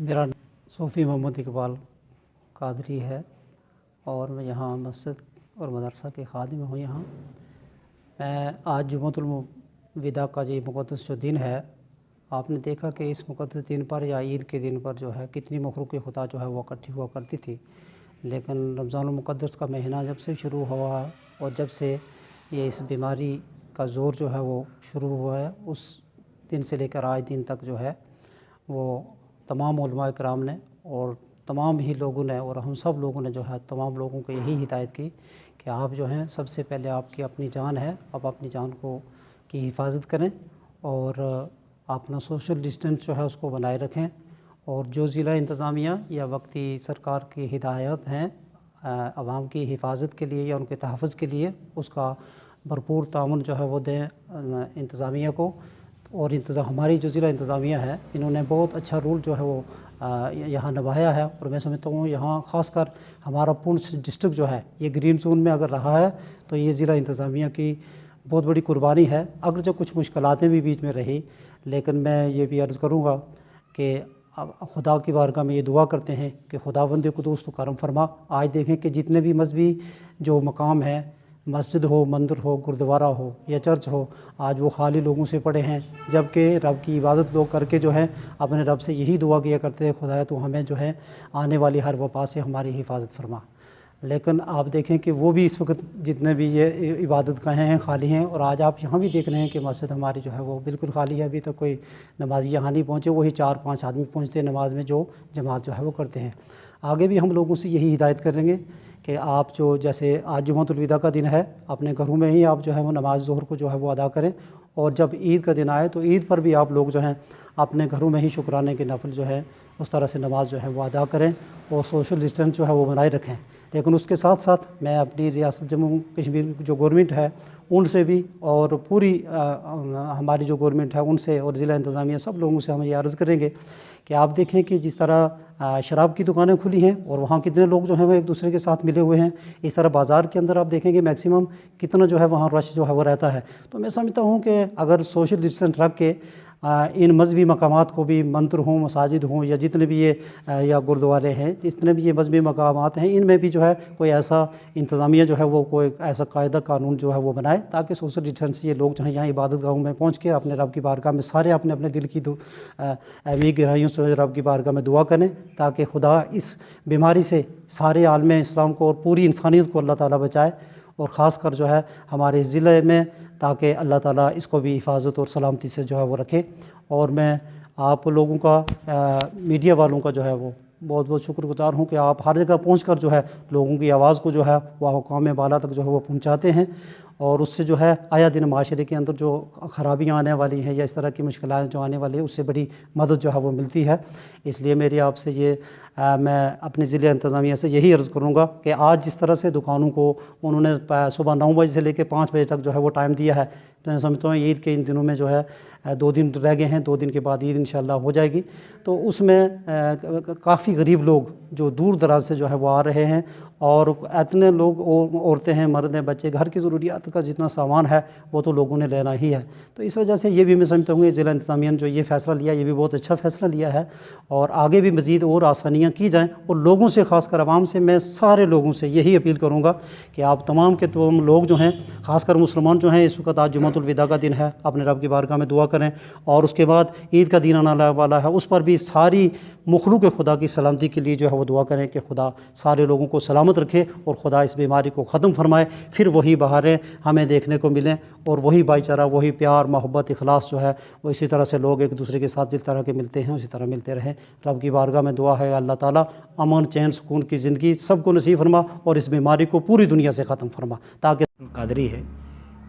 मेरा सूफ़ी मोहम्मद इकबाल कादरी है और मैं यहाँ मस्जिद और मदरसा के खादिम हूँ। यहाँ मैं आज जुम्मतुल विदा का जो मुक़द्दस जो दिन है, आपने देखा कि इस मुक़द्दस दिन पर या ईद के दिन पर जो है कितनी मखलूक़ खुदा जो है वो इकट्ठी हुआ करती थी। लेकिन रमज़ानुल मुक़द्दस का महीना जब से शुरू हुआ और जब से ये इस बीमारी का ज़ोर जो है वो शुरू हुआ है, उस दिन से लेकर आज दिन तक जो है वो तमाम उलमा इकराम ने और तमाम ही लोगों ने और हम सब लोगों ने जो है तमाम लोगों को यही हिदायत की कि आप जो हैं सबसे पहले आपकी अपनी जान है, आप अपनी जान को की हिफाजत करें और अपना सोशल डिस्टेंस जो है उसको बनाए रखें। और जो ज़िला इंतज़ामिया या वक्ती सरकार की हिदायत हैं आवाम की हिफाजत के लिए या उनके तहफ़्फ़ुज़ के लिए, उसका भरपूर ताउन जो है वो दें इंतज़ामिया को। और हमारी जो ज़िला इंतज़ामिया है, इन्होंने बहुत अच्छा रोल जो है वो यहाँ निभाया है। और मैं समझता हूँ यहाँ ख़ासकर हमारा पुंछ डिस्ट्रिक्ट जो है ये ग्रीन जोन में अगर रहा है तो ये ज़िला इंतज़ामिया की बहुत बड़ी कुर्बानी है। अगर जो कुछ मुश्किलातें भी बीच में रही, लेकिन मैं ये भी अर्ज़ करूँगा कि खुदा की बारगाह में ये दुआ करते हैं कि खुदावंद कुद्दूस तो करम फरमा। आज देखें कि जितने भी मजहबी जो मकाम हैं, मस्जिद हो, मंदिर हो, गुरुद्वारा हो या चर्च हो, आज वो खाली लोगों से पड़े हैं, जबकि रब की इबादत लोग करके जो है अपने रब से यही दुआ किया करते हैं, खुदाया तो हमें जो है आने वाली हर वबा से हमारी हिफाजत फरमा। लेकिन आप देखें कि वो भी इस वक्त जितने भी ये इबादत गाहें हैं खाली हैं। और आज आप यहाँ भी देख रहे हैं कि मस्जिद हमारी जो है वो बिल्कुल खाली है। अभी तक कोई नमाज़ी यहाँ नहीं पहुँचे, वही 4-5 आदमी पहुँचते हैं नमाज में जो जमात जो है वो करते हैं। आगे भी हम लोगों से यही हिदायत करेंगे कि आप जो जैसे आज जुम्मतुल विदा का दिन है, अपने घरों में ही आप जो है वो नमाज ज़ोहर को जो है वो अदा करें। और जब ईद का दिन आए तो ईद पर भी आप लोग जो हैं अपने घरों में ही शुक्राने के नफल जो है उस तरह से नमाज जो है वो अदा करें और सोशल डिस्टेंस जो है वो बनाए रखें। लेकिन उसके साथ साथ मैं अपनी रियासत जम्मू कश्मीर जो गवर्नमेंट है उनसे भी और पूरी हमारी जो गवर्नमेंट है उनसे और ज़िला इंतज़ामिया सब लोगों से हम ये अर्ज़ करेंगे कि आप देखें कि जिस तरह शराब की दुकानें खुली हैं और वहाँ कितने लोग जो हैं वो एक दूसरे के साथ मिले हुए हैं, इस तरह बाज़ार के अंदर आप देखेंगे मैक्सिमम कितना जो है वहाँ रश जो है वो रहता है। तो मैं समझता हूँ कि अगर सोशल डिस्टेंस रख के इन मजहबी मकामात को भी, मंदिर हों, मसाजिद हों या जितने भी ये या गुरुद्वारे हैं, जितने भी ये मजहबी मकामात हैं, इनमें भी जो है कोई ऐसा इंतज़ामिया जो है वो कोई ऐसा कायदा कानून जो है वो बनाए ताकि सोशल डिस्टेंस ये लोग जो हैं यहाँ इबादत गाहों में पहुँच के अपने रब की बारगाह में सारे अपने अपने दिल की अमीर गहराइयों से रब की बारगाह में दुआ करें ताकि खुदा इस बीमारी से सारे आलम इस्लाम को और पूरी इंसानियत को अल्लाह ताला बचाए और ख़ास कर जो है हमारे ज़िले में, ताकि अल्लाह ताला इसको भी हिफाजत और सलामती से जो है वो रखे। और मैं आप लोगों का मीडिया वालों का जो है वो बहुत बहुत शुक्रगुज़ार हूँ कि आप हर जगह पहुँचकर जो है लोगों की आवाज़ को जो है वह हुकाम बाला तक जो है वो पहुँचाते हैं। और उससे जो है आया दिन माशरे के अंदर जो ख़राबियाँ आने वाली हैं या इस तरह की मुश्किलात जो आने वाली है उससे बड़ी मदद जो है वो मिलती है। इसलिए मेरी आपसे ये मैं अपने ज़िले इंतज़ामिया से यही अर्ज़ करूँगा कि आज जिस तरह से दुकानों को उन्होंने सुबह 9 बजे से लेकर 5 बजे तक जो है वो टाइम दिया है, तो मैं समझता हूँ ईद के इन दिनों में जो है 2 दिन रह गए हैं, 2 दिन के बाद ईद इंशाअल्लाह हो जाएगी। तो उसमें काफ़ी गरीब लोग जो दूर दराज से जो है वो आ रहे हैं और इतने लोग औरतें हैं, मर्द हैं, बच्चे, घर की ज़रूरियात का जितना सामान है वो तो लोगों ने लेना ही है। तो इस वजह से ये भी मैं समझता हूँ ज़िला इंतज़ामिया ने जो ये फ़ैसला लिया ये भी बहुत अच्छा फ़ैसला लिया है और आगे भी मज़ीद और आसानियाँ की जाएँ। और लोगों से, ख़ासकर आवाम से, मैं सारे लोगों से यही अपील करूँगा कि आप तमाम के तमाम लोग जो हैं, ख़ासकर मुसलमान जो हैं, इस वक्त आज जुम्मतुल विदा का दिन है, अपने रब की बारगाह में दुआ करें। और उसके बाद ईद का दिन आने वाला है, उस पर भी सारी मखलूक़ खुदा की सलामती के लिए जो है वो दुआ करें कि खुदा सारे लोगों को सलामत रखे और खुदा इस बीमारी को ख़त्म फरमाए। फिर वही बहारें हमें देखने को मिलें और वही भाईचारा, वही प्यार, मोहब्बत, इखलास जो है वो इसी तरह से लोग एक दूसरे के साथ जिस तरह के मिलते हैं उसी तरह मिलते रहें। रब की बारगाह में दुआ है अल्लाह ताला अमन, चैन, सुकून की ज़िंदगी सबको नसीब फरमा और इस बीमारी को पूरी दुनिया से ख़त्म फरमा। ताकि कादरी है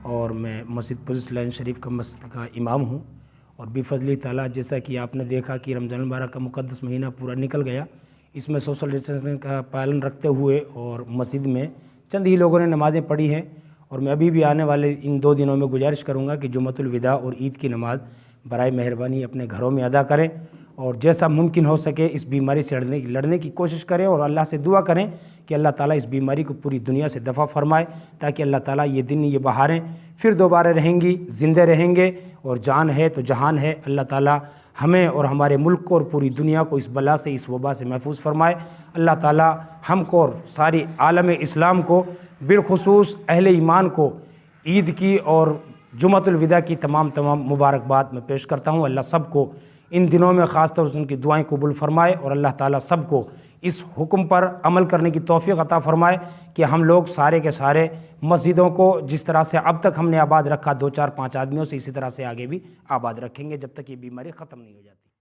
और मैं मस्जिद पुलिस लाइन शरीफ का मस्जिद का इमाम हूँ। और बिफज़ली ताला जैसा कि आपने देखा कि रमज़ान मुबारक का मुक़द्दस महीना पूरा निकल गया, इसमें सोशल डिस्टेंसिंग का पालन रखते हुए और मस्जिद में चंद ही लोगों ने नमाज़ें पढ़ी हैं। और मैं अभी भी आने वाले इन 2 दिनों में गुजारिश करूँगा कि जुम्मतुल विदा और ईद की नमाज़ बराए मेहरबानी अपने घरों में अदा करें اور جیسا ممکن ہو سکے اس بیماری سے لڑنے کی کوشش کریں اور اللہ سے دعا کریں کہ اللہ تعالیٰ اس بیماری کو پوری دنیا سے دفع فرمائے، تاکہ اللہ تعالیٰ یہ دن یہ بہاریں پھر دوبارہ رہیں گی، زندہ رہیں گے، اور جان ہے تو جہان ہے۔ اللہ تعالیٰ ہمیں اور ہمارے ملک کو اور پوری دنیا کو اس بلا سے، اس وبا سے محفوظ فرمائے۔ اللہ تعالیٰ ہم کو اور ساری عالم اسلام کو، بالخصوص اہل ایمان کو عید کی اور جمعۃ الوداع کی تمام مبارکباد میں پیش کرتا ہوں۔ اللہ سب کو ان دنوں میں خاص طور سے ان کی دعائیں قبول فرمائے، اور اللہ تعالیٰ سب کو اس حکم پر عمل کرنے کی توفیق عطا فرمائے کہ ہم لوگ سارے کے سارے مسجدوں کو جس طرح سے اب تک ہم نے آباد رکھا 2 4 5 آدمیوں سے، اسی طرح سے آگے بھی آباد رکھیں گے جب تک یہ بیماری ختم نہیں ہو جاتی۔